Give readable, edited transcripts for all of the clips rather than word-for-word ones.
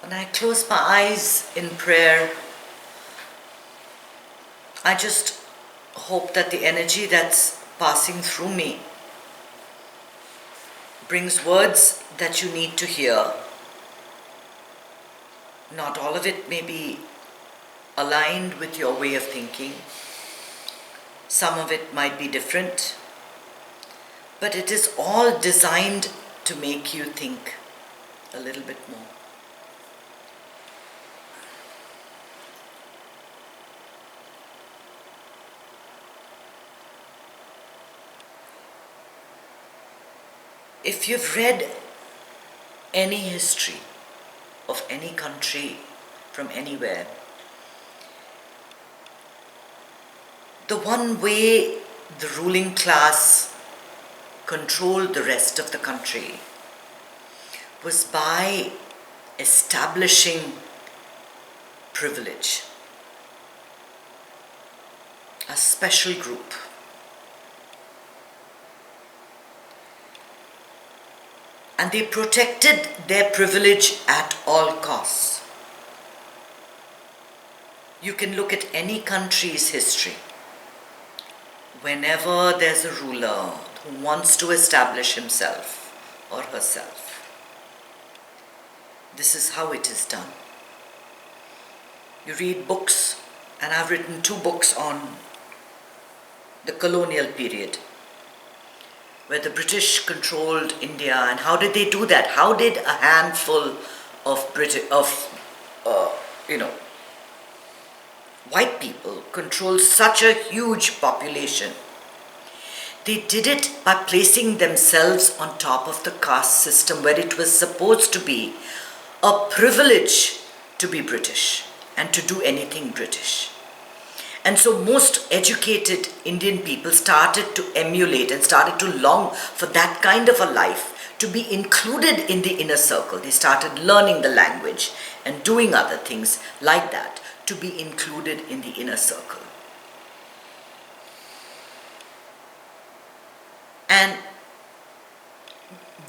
When I close my eyes in prayer, I just hope that the energy that's passing through me brings words that you need to hear. Not all of it may be aligned with your way of thinking. Some of it might be different, but it is all designed to make you think a little bit more. If you've read any history of any country from anywhere, the one way the ruling class controlled the rest of the country was by establishing privilege, a special group. And they protected their privilege at all costs. You can look at any country's history. Whenever there's a ruler who wants to establish himself or herself, this is how it is done. You read books, and I've written 2 books on the colonial period, where the British controlled India, and how did they do that? How did a handful of white people control such a huge population? They did it by placing themselves on top of the caste system, where it was supposed to be a privilege to be British and to do anything British. And so most educated Indian people started to emulate and started to long for that kind of a life, to be included in the inner circle. They started learning the language and doing other things like that to be included in the inner circle. And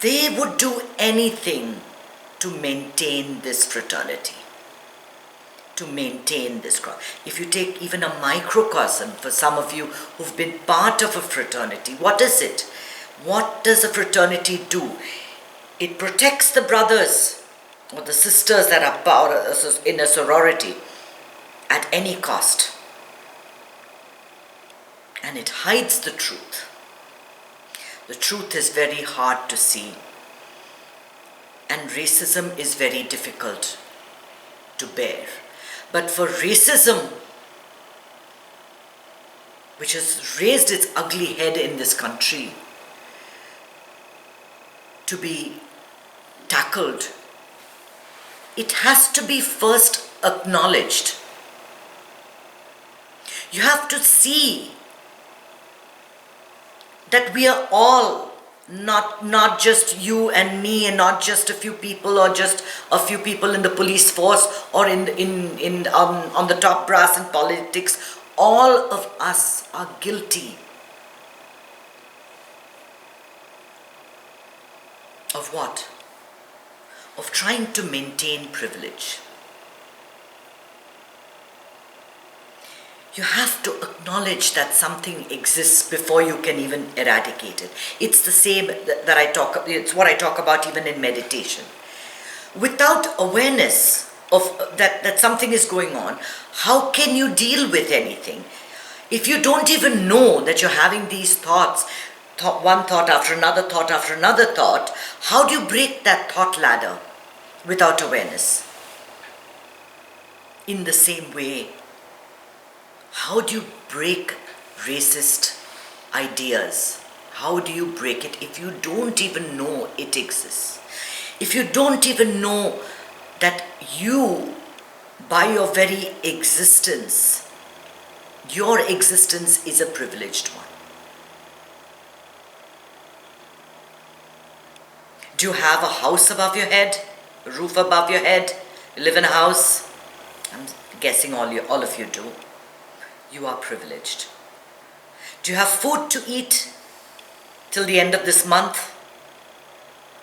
they would do anything to maintain this fraternity, to maintain this crowd. If you take even a microcosm, for some of you who've been part of a fraternity, what is it? What does a fraternity do? It protects the brothers or the sisters that are part in a sorority at any cost. And it hides the truth. The truth is very hard to see. And racism is very difficult to bear. But for racism, which has raised its ugly head in this country, to be tackled, it has to be first acknowledged. You have to see that we are all, not just you and me, and not just a few people, or just a few people in the police force, or on the top brass in politics. All of us are guilty of what? Of trying to maintain privilege. You have to acknowledge that something exists before you can even eradicate it. It's the same it's what I talk about even in meditation. Without awareness of that something is going on, how can you deal with anything? If you don't even know that you're having these thoughts, one thought after another thought after another thought, how do you break that thought ladder without awareness? In the same way, how do you break racist ideas? How do you break it if you don't even know it exists? If you don't even know that you, by your very existence, your existence is a privileged one. Do you have a house above your head? A roof above your head? You live in a house? I'm guessing all of you do. You are privileged. Do you have food to eat till the end of this month?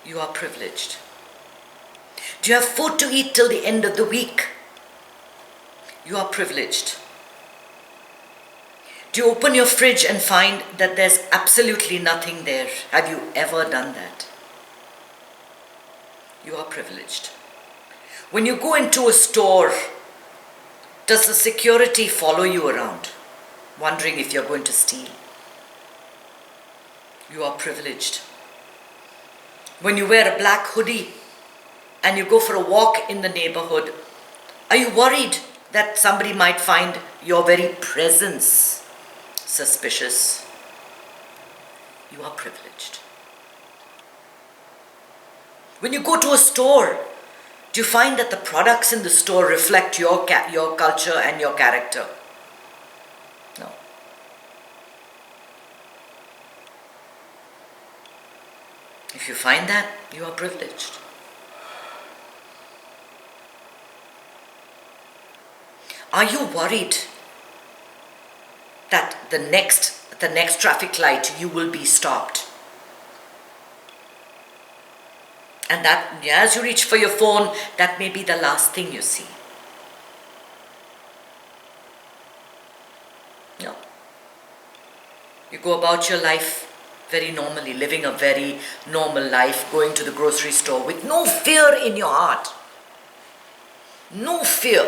You are privileged. Do you have food to eat till the end of the week? You are privileged. Do you open your fridge and find that there's absolutely nothing there? Have you ever done that? You are privileged. When you go into a store, does the security follow you around, wondering if you're going to steal? You are privileged. When you wear a black hoodie and you go for a walk in the neighborhood, are you worried that somebody might find your very presence suspicious? You are privileged. When you go to a store, do you find that the products in the store reflect your culture and your character? No. If you find that, you are privileged. Are you worried that the next traffic light you will be stopped? And that as you reach for your phone, that may be the last thing you see. No. You go about your life very normally, living a very normal life, going to the grocery store with no fear in your heart. No fear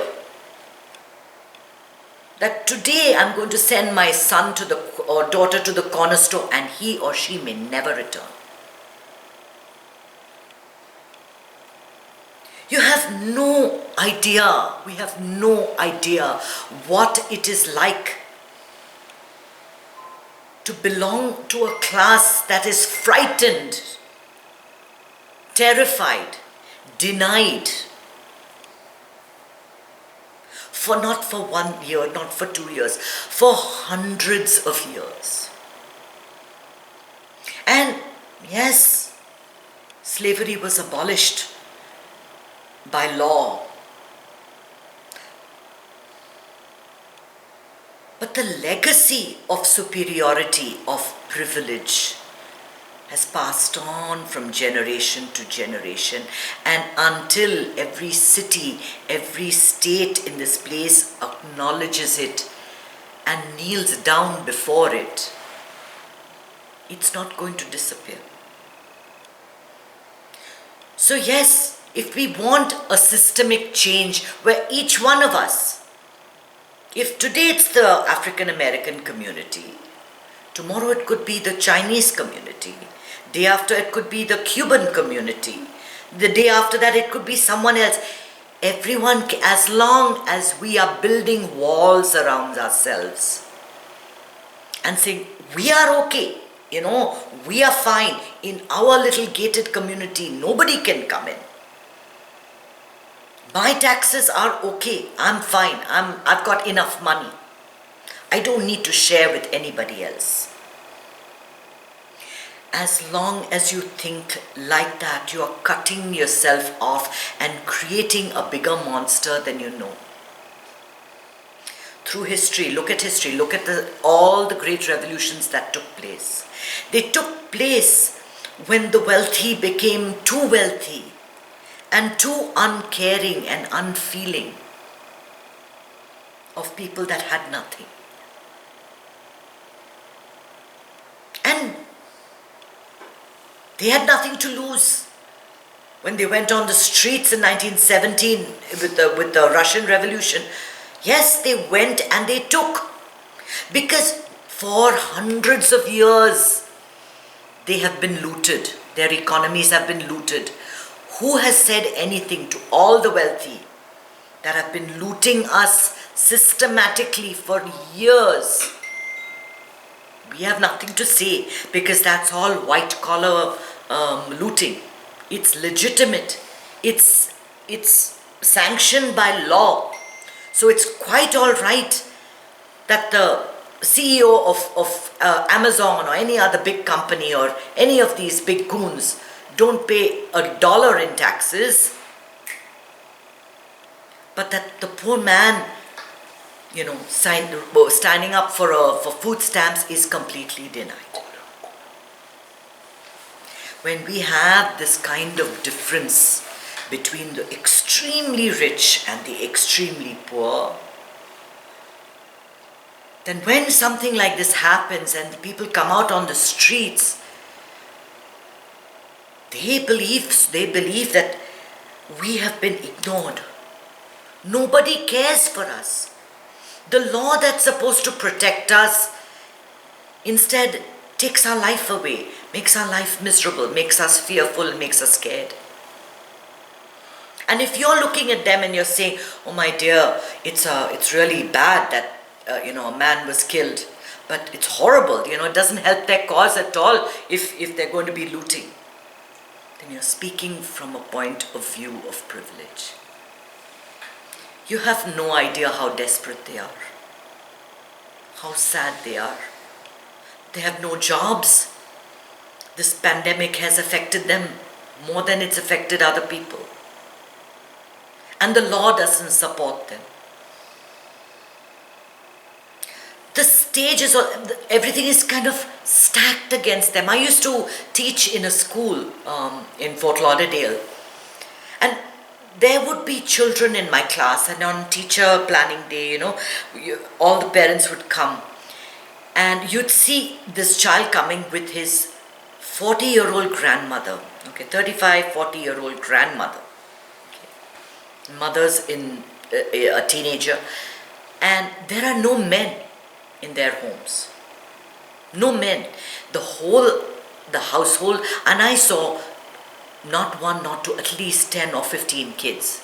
that today I'm going to send my son or daughter to the corner store and he or she may never return. You have no idea, we have no idea what it is like to belong to a class that is frightened, terrified, denied, for not for 1 year, not for 2 years, for hundreds of years. And yes, slavery was abolished by law. But the legacy of superiority, of privilege, has passed on from generation to generation, and until every city, every state in this place acknowledges it and kneels down before it, it's not going to disappear. So yes, if we want a systemic change where each one of us, if today it's the African American community, tomorrow it could be the Chinese community, day after it could be the Cuban community, the day after that it could be someone else. Everyone, as long as we are building walls around ourselves and saying, we are okay, we are fine, in our little gated community, nobody can come in. My taxes are okay, I'm fine, I've got enough money. I don't need to share with anybody else. As long as you think like that, you are cutting yourself off and creating a bigger monster than you know. Through history, look at all the great revolutions that took place. They took place when the wealthy became too wealthy and too uncaring and unfeeling of people that had nothing. And they had nothing to lose. When they went on the streets in 1917 with the Russian Revolution, yes, they went and they took. Because for hundreds of years, they have been looted. Their economies have been looted. Who has said anything to all the wealthy that have been looting us systematically for years? We have nothing to say because that's all white collar looting. It's legitimate. It's sanctioned by law. So it's quite all right that the CEO of Amazon or any other big company or any of these big goons don't pay $1 in taxes, but that the poor man, standing up for food stamps is completely denied. When we have this kind of difference between the extremely rich and the extremely poor, then when something like this happens and people come out on the streets, they believe that we have been ignored. Nobody cares for us. The law that's supposed to protect us instead takes our life away, makes our life miserable, makes us fearful, makes us scared. And if you're looking at them and you're saying, oh my dear, it's really bad that a man was killed, but it's horrible, it doesn't help their cause at all if they're going to be looting, then you're speaking from a point of view of privilege. You have no idea how desperate they are, how sad they are. They have no jobs. This pandemic has affected them more than it's affected other people. And the law doesn't support them. The stage is, everything is kind of stacked against them. I used to teach in a school in Fort Lauderdale, and there would be children in my class, and on teacher planning day, all the parents would come, and you'd see this child coming with his 40-year-old grandmother, 35, 40-year-old grandmother, mother's in a teenager, and there are no men in their homes. No men. The household, and I saw not one, not two, at least 10 or 15 kids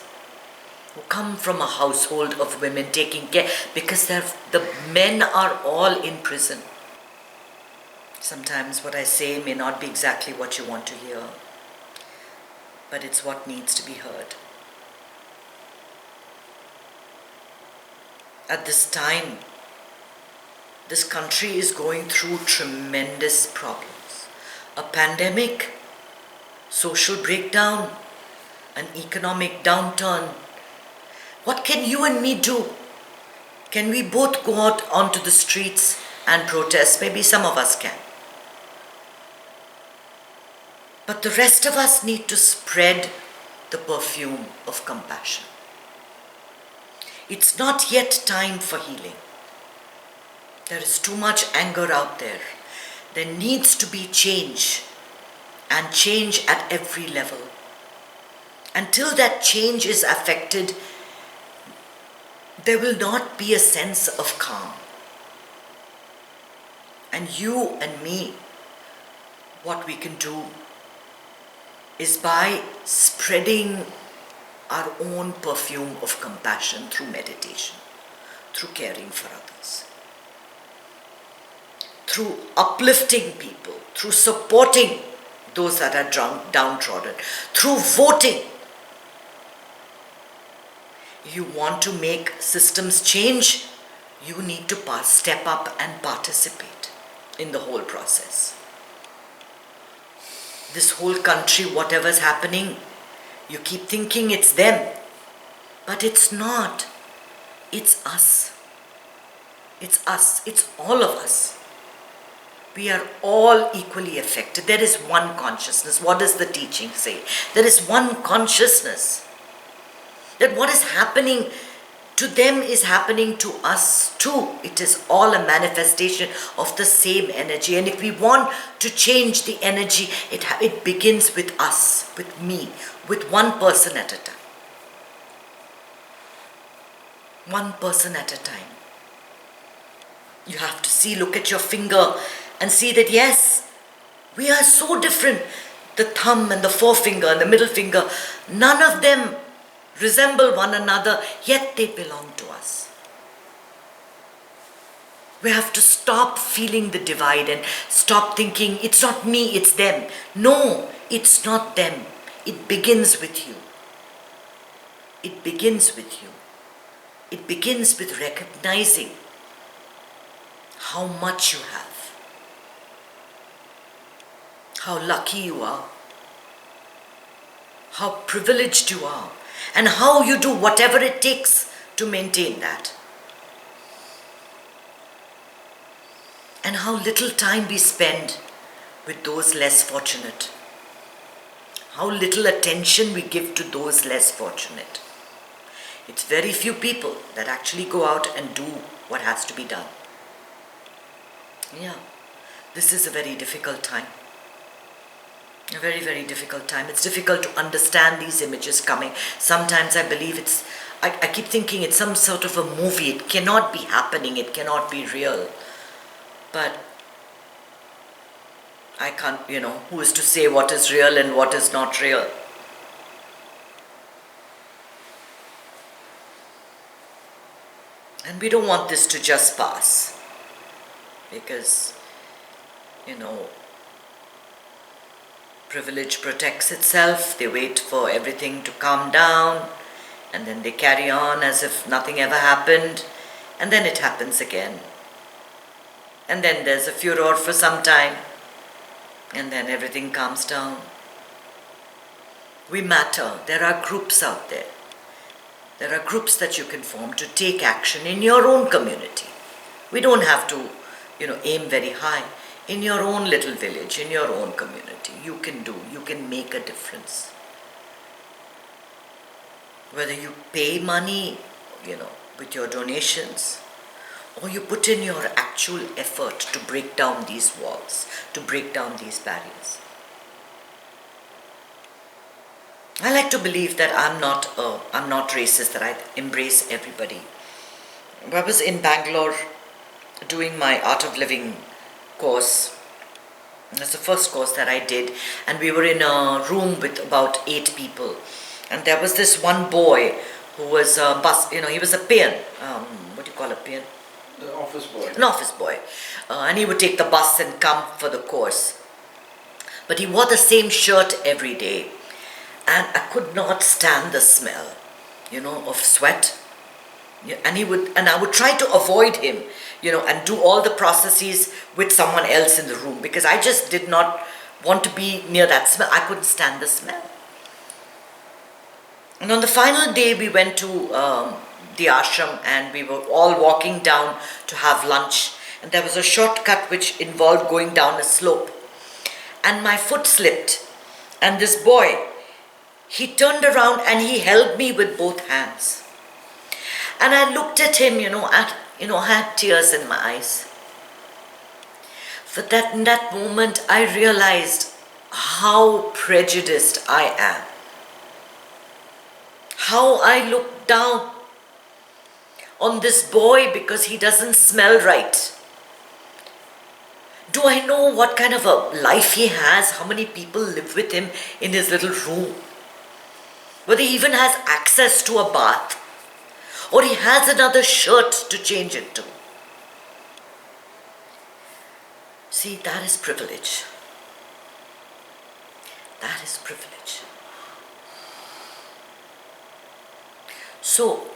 who come from a household of women taking care, because the men are all in prison. Sometimes what I say may not be exactly what you want to hear, but it's what needs to be heard. At this time, this country is going through tremendous problems. A pandemic, social breakdown, an economic downturn. What can you and me do? Can we both go out onto the streets and protest? Maybe some of us can. But the rest of us need to spread the perfume of compassion. It's not yet time for healing. There is too much anger out there. There needs to be change, and change at every level. Until that change is affected, there will not be a sense of calm. And you and me, what we can do is by spreading our own perfume of compassion through meditation, through caring for others, through uplifting people, through supporting those that are downtrodden, through voting. You want to make systems change, you need to step up and participate in the whole process. This whole country, whatever's happening, you keep thinking it's them, but it's not. It's us. It's us. It's all of us. We are all equally affected. There is one consciousness. What does the teaching say? There is one consciousness. That what is happening to them is happening to us too. It is all a manifestation of the same energy. And if we want to change the energy, it begins with us, with me, with one person at a time. One person at a time. You have to see, look at your finger and see that yes, we are so different. The thumb and the forefinger and the middle finger, none of them resemble one another, yet they belong to us. We have to stop feeling the divide and stop thinking, it's not me, it's them. No, it's not them. It begins with you. It begins with you. It begins with recognizing how much you have, how lucky you are, how privileged you are, and how you do whatever it takes to maintain that. And how little time we spend with those less fortunate. how little attention we give to those less fortunate. It's very few people that actually go out and do what has to be done. Yeah, this is a very difficult time. A very, very difficult time. It's difficult to understand these images coming. Sometimes I believe I keep thinking it's some sort of a movie. It cannot be happening. It cannot be real. But I can't, who is to say what is real and what is not real? And we don't want this to just pass. Because, privilege protects itself. They wait for everything to calm down, and then they carry on as if nothing ever happened, and then it happens again. And then there's a furor for some time, and then everything calms down. We matter. There are groups out there. There are groups that you can form to take action in your own community. We don't have to, aim very high. In your own little village, in your own community, you can make a difference. Whether you pay money, with your donations, or you put in your actual effort to break down these walls, to break down these barriers. I like to believe that I'm not racist, that I embrace everybody. I was in Bangalore doing my Art of Living course. That's the first course that I did, and we were in a room with about 8 people, and there was this one boy who was a he was a peon. What do you call a peon? The office boy. An office boy, and he would take the bus and come for the course. But he wore the same shirt every day, and I could not stand the smell, of sweat. Yeah, and I would try to avoid him, and do all the processes with someone else in the room, because I just did not want to be near that smell. I couldn't stand the smell. And on the final day, we went to the ashram, and we were all walking down to have lunch. And there was a shortcut which involved going down a slope. And my foot slipped. And this boy, he turned around and he held me with both hands. And I looked at him, I had tears in my eyes. But in that moment, I realized how prejudiced I am. How I look down on this boy because he doesn't smell right. Do I know what kind of a life he has? How many people live with him in his little room? Whether he even has access to a bath, or he has another shirt to change it to. See, that is privilege. That is privilege. So,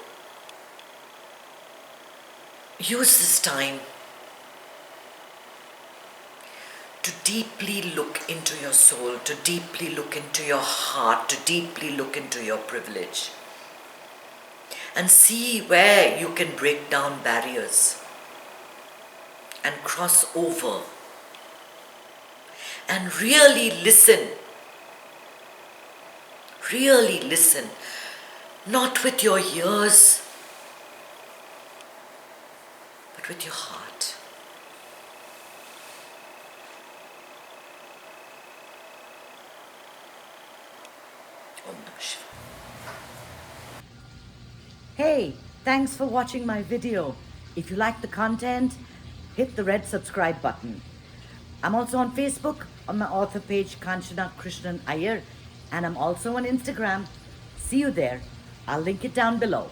use this time to deeply look into your soul, to deeply look into your heart, to deeply look into your privilege. And see where you can break down barriers and cross over. And really listen. Really listen. Not with your ears, but with your heart. Om Namah Shivaya. Hey, thanks for watching my video. If you like the content, hit the red subscribe button. I'm also on Facebook on my author page, Kanchana Krishnan Iyer, and I'm also on Instagram. See you there. I'll link it down below.